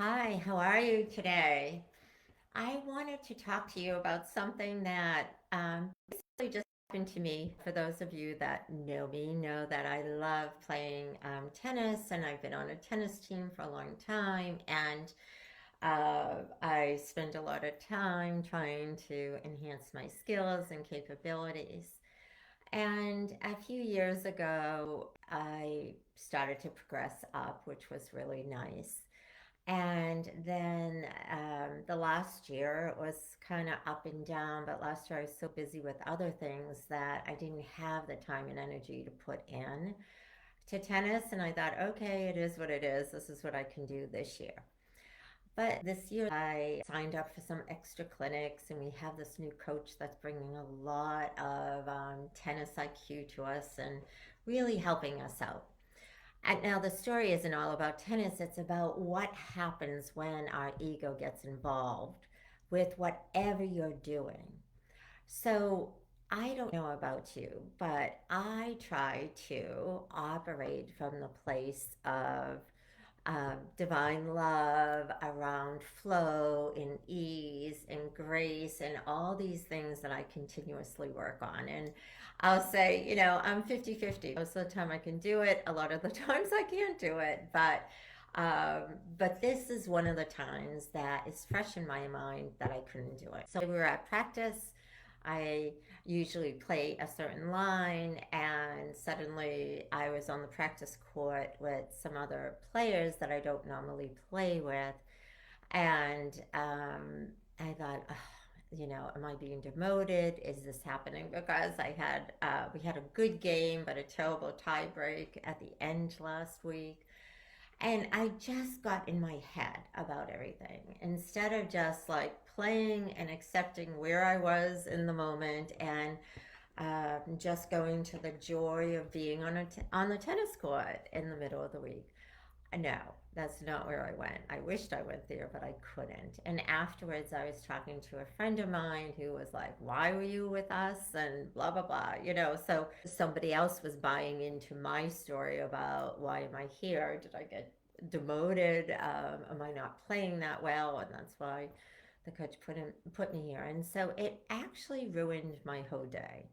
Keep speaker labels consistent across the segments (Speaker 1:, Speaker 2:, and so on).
Speaker 1: Hi, how are you today? I wanted to talk to you about something that basically just happened to me. For those of you that know me, know that I love playing tennis, and I've been on a tennis team for a long time. And I spend a lot of time trying to enhance my skills and capabilities. And a few years ago, I started to progress up, which was really nice. And then the last year it was kind of up and down, but last year I was so busy with other things that I didn't have the time and energy to put in to tennis. And I thought, okay, it is what it is. This is what I can do this year. But this year I signed up for some extra clinics, and we have this new coach that's bringing a lot of tennis IQ to us and really helping us out. And now the story isn't all about tennis, it's about what happens when our ego gets involved with whatever you're doing. So I don't know about you, but I try to operate from the place of divine love, around flow and ease and grace and all these things that I continuously work on. And I'll say, I'm 50-50. Most of the time I can do it. A lot of the times I can't do it. But this is one of the times that is fresh in my mind that I couldn't do it. So we were at practice. I usually play a certain line, and suddenly I was on the practice court with some other players that I don't normally play with. And I thought, am I being demoted? Is this happening because we had a good game but a terrible tie break at the end last week? And I just got in my head about everything instead of just like playing and accepting where I was in the moment, and just going to the joy of being on the tennis court in the middle of the week. No, that's not where I went. I wished I went there, but I couldn't. And afterwards, I was talking to a friend of mine who was like, "Why were you with us?" and blah, blah, blah. So somebody else was buying into my story about why am I here? Did I get demoted? Am I not playing that well? And that's why the coach put me here. And so it actually ruined my whole day.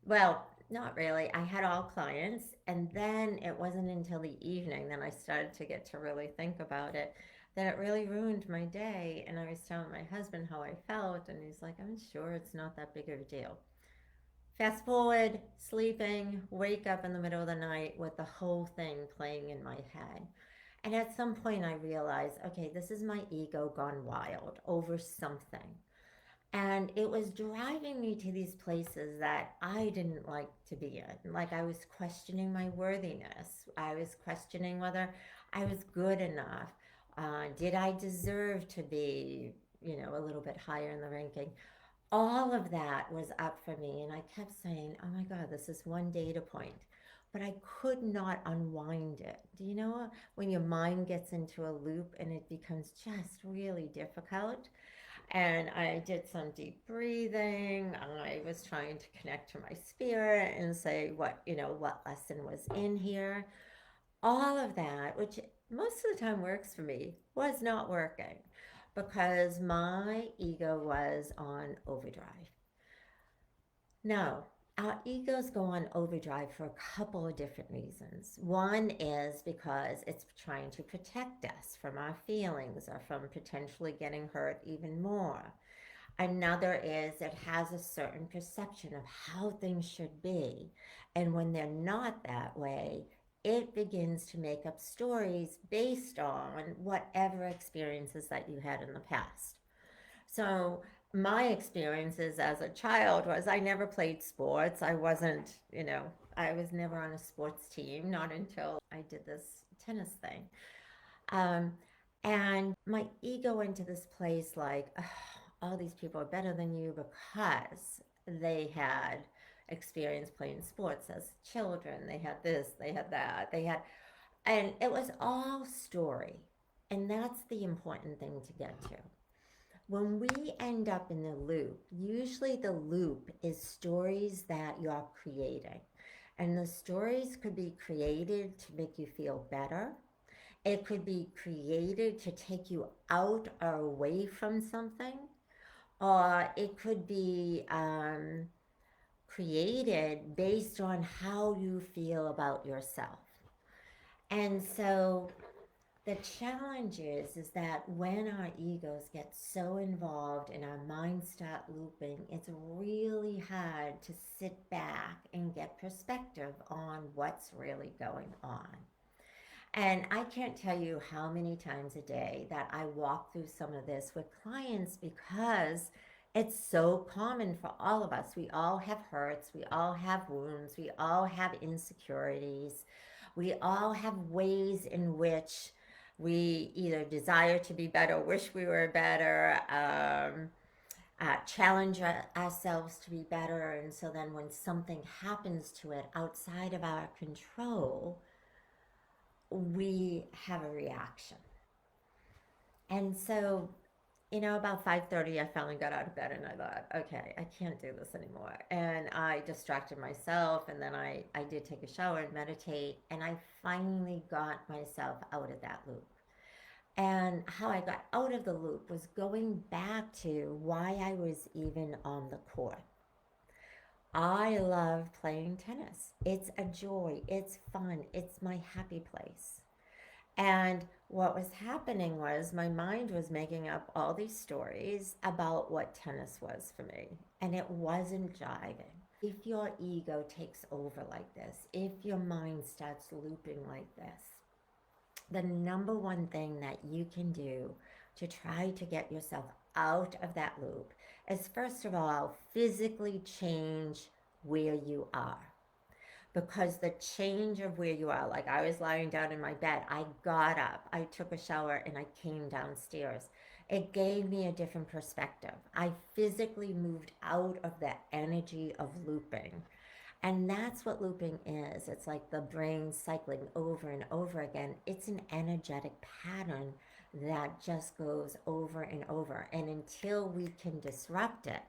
Speaker 1: Well, not really. I had all clients, and then it wasn't until the evening that I started to get to really think about it that it really ruined my day. And I was telling my husband how I felt, and he's like, "I'm sure it's not that big of a deal." Fast forward, sleeping, wake up in the middle of the night with the whole thing playing in my head. And at some point, I realized, okay, this is my ego gone wild over something. And it was driving me to these places that I didn't like to be in. Like I was questioning my worthiness. I was questioning whether I was good enough. Did I deserve to be, a little bit higher in the ranking? All of that was up for me. And I kept saying, oh my God, this is one data point. But I could not unwind it. Do you know when your mind gets into a loop and it becomes just really difficult? And I did some deep breathing. I was trying to connect to my spirit and say what lesson was in here. All of that, which most of the time works for me, was not working because my ego was on overdrive. No, our egos go on overdrive for a couple of different reasons. One is because it's trying to protect us from our feelings or from potentially getting hurt even more. Another is it has a certain perception of how things should be. And when they're not that way, it begins to make up stories based on whatever experiences that you had in the past. So my experiences as a child was I never played sports. I wasn't, I was never on a sports team, not until I did this tennis thing. Um, and my ego went to this place like, "Ugh, all these people are better than you because they had experience playing sports as children. They had this, they had that, and it was all story. And that's the important thing to get to. When we end up in the loop, usually the loop is stories that you're creating. And the stories could be created to make you feel better. It could be created to take you out or away from something, or it could be created based on how you feel about yourself. And so the challenge is that when our egos get so involved and our minds start looping, it's really hard to sit back and get perspective on what's really going on. And I can't tell you how many times a day that I walk through some of this with clients because it's so common for all of us. We all have hurts, we all have wounds, we all have insecurities, we all have ways in which we either desire to be better, wish we were better, challenge ourselves to be better. And so then when something happens to it outside of our control, we have a reaction. And so, about 5:30, I finally got out of bed and I thought, okay, I can't do this anymore. And I distracted myself, and then I did take a shower and meditate, and I finally got myself out of that loop. And how I got out of the loop was going back to why I was even on the court. I love playing tennis. It's a joy, it's fun, it's my happy place. And what was happening was my mind was making up all these stories about what tennis was for me, and it wasn't jiving. If your ego takes over like this, if your mind starts looping like this, the number one thing that you can do to try to get yourself out of that loop is, first of all, physically change where you are. Because the change of where you are, like I was lying down in my bed, I got up, I took a shower, and I came downstairs. It gave me a different perspective. I physically moved out of the energy of looping. And that's what looping is. It's like the brain cycling over and over again. It's an energetic pattern that just goes over and over. And until we can disrupt it,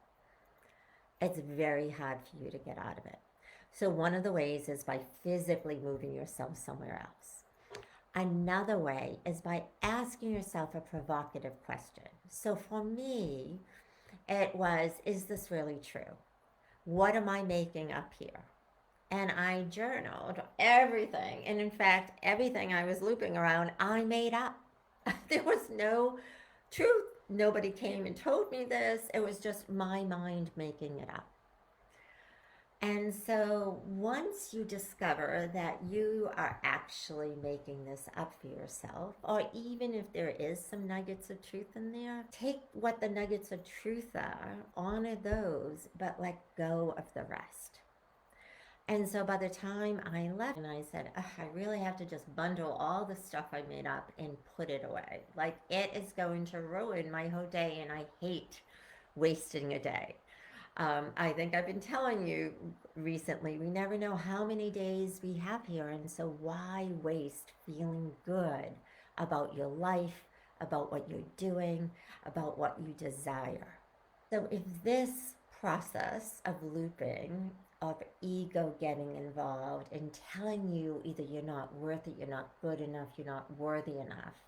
Speaker 1: it's very hard for you to get out of it. So, one of the ways is by physically moving yourself somewhere else. Another way is by asking yourself a provocative question. So, for me, it was, is this really true? What am I making up here? And I journaled everything. And in fact, everything I was looping around, I made up. There was no truth. Nobody came and told me this. It was just my mind making it up. And so once you discover that you are actually making this up for yourself, or even if there is some nuggets of truth in there, take what the nuggets of truth are, honor those, but let go of the rest. And so by the time I left, and I said, "Ugh, I really have to just bundle all the stuff I made up and put it away. Like, it is going to ruin my whole day, and I hate wasting a day." I think I've been telling you recently, we never know how many days we have here. And so why waste feeling good about your life, about what you're doing, about what you desire? So if this process of looping, of ego getting involved and telling you either you're not worth it, you're not good enough, you're not worthy enough,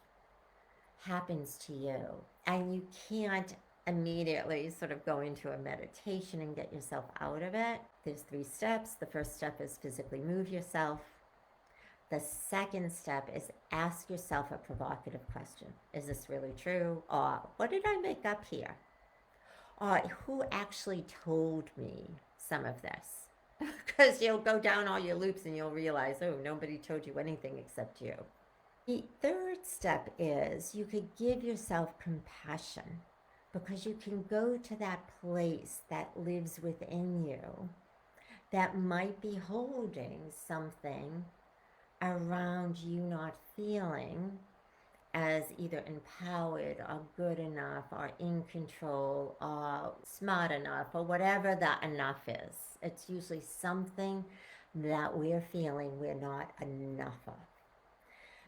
Speaker 1: happens to you, and you can't immediately sort of go into a meditation and get yourself out of it, there's 3 steps. The first step is physically move yourself. The second step is ask yourself a provocative question. Is this really true? Or what did I make up here? Or who actually told me some of this? Because you'll go down all your loops and you'll realize, oh, nobody told you anything except you. The third step is you could give yourself compassion, because you can go to that place that lives within you that might be holding something around you not feeling as either empowered or good enough or in control or smart enough or whatever that enough is. It's usually something that we're feeling we're not enough of.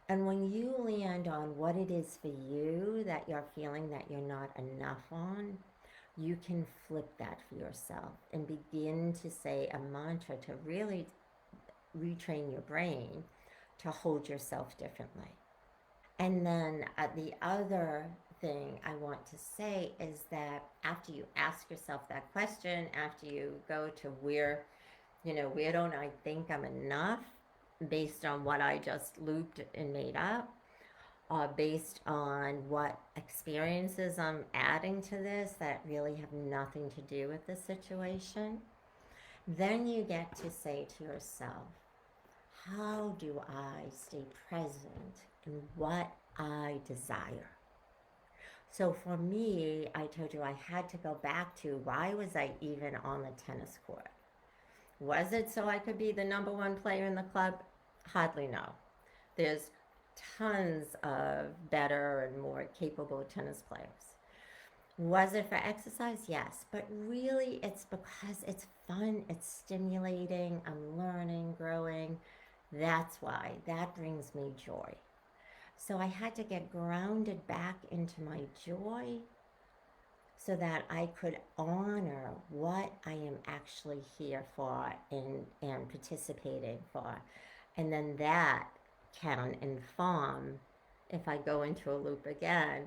Speaker 1: And when you land on what it is for you that you're feeling that you're not enough on, you can flip that for yourself and begin to say a mantra to really retrain your brain to hold yourself differently. And then the other thing I want to say is that after you ask yourself that question, after you go to where don't I think I'm enough based on what I just looped and made up, based on what experiences I'm adding to this that really have nothing to do with the situation, then you get to say to yourself, how do I stay present in what I desire? So for me, I told you I had to go back to why was I even on the tennis court? Was it so I could be the number one player in the club? Hardly no. There's tons of better and more capable tennis players. Was it for exercise? Yes. But really, it's because it's fun, it's stimulating, I'm learning, growing. That's why. That brings me joy. So I had to get grounded back into my joy so that I could honor what I am actually here for and participating for. And then that can inform, if I go into a loop again,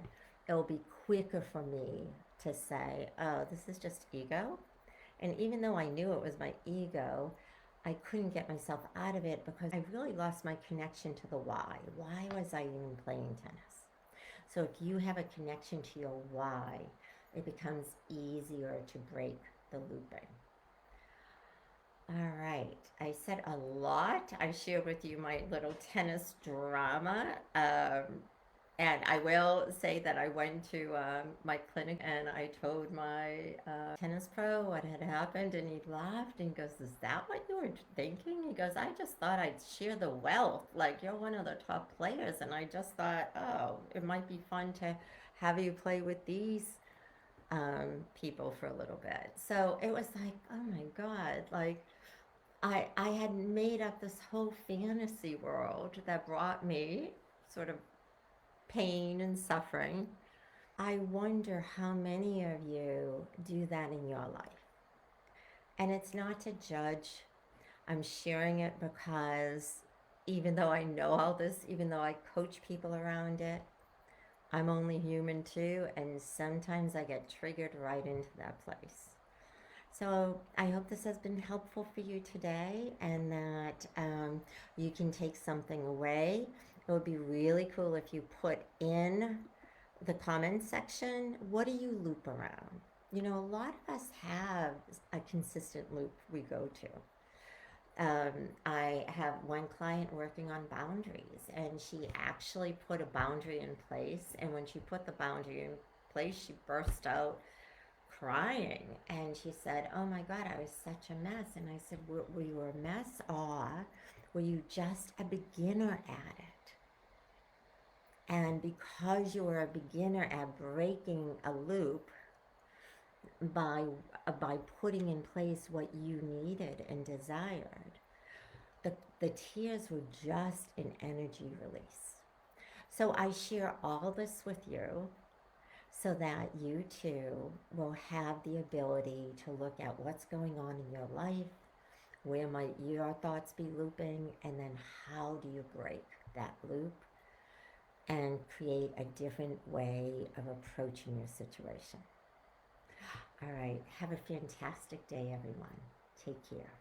Speaker 1: it'll be quicker for me to say, oh, this is just ego. And even though I knew it was my ego, I couldn't get myself out of it because I really lost my connection to the why. Why was I even playing tennis? So if you have a connection to your why, it becomes easier to break the looping. All right, I said a lot. I shared with you my little tennis drama. And I will say that I went to my clinic and I told my tennis pro what had happened, and he laughed and he goes, "Is that what you were thinking?" He goes, "I just thought I'd share the wealth. Like, you're one of the top players, and I just thought, oh, it might be fun to have you play with these people for a little bit." So it was like, oh my God, like I had made up this whole fantasy world that brought me sort of pain and suffering. I wonder how many of you do that in your life. And it's not to judge. I'm sharing it because even though I know all this, even though I coach people around it, I'm only human too, and sometimes I get triggered right into that place. So I hope this has been helpful for you today and that you can take something away. It would be really cool if you put in the comment section, what do you loop around? You know, a lot of us have a consistent loop we go to. I have one client working on boundaries, and she actually put a boundary in place. And when she put the boundary in place, she burst out crying. And she said, "Oh my God, I was such a mess." And I said, "Were you a mess, or were you just a beginner at it? And because you were a beginner at breaking a loop by putting in place what you needed and desired, the tears were just an energy release." So I share all this with you so that you too will have the ability to look at what's going on in your life, where might your thoughts be looping, and then how do you break that loop and create a different way of approaching your situation. All right, have a fantastic day, everyone. Take care.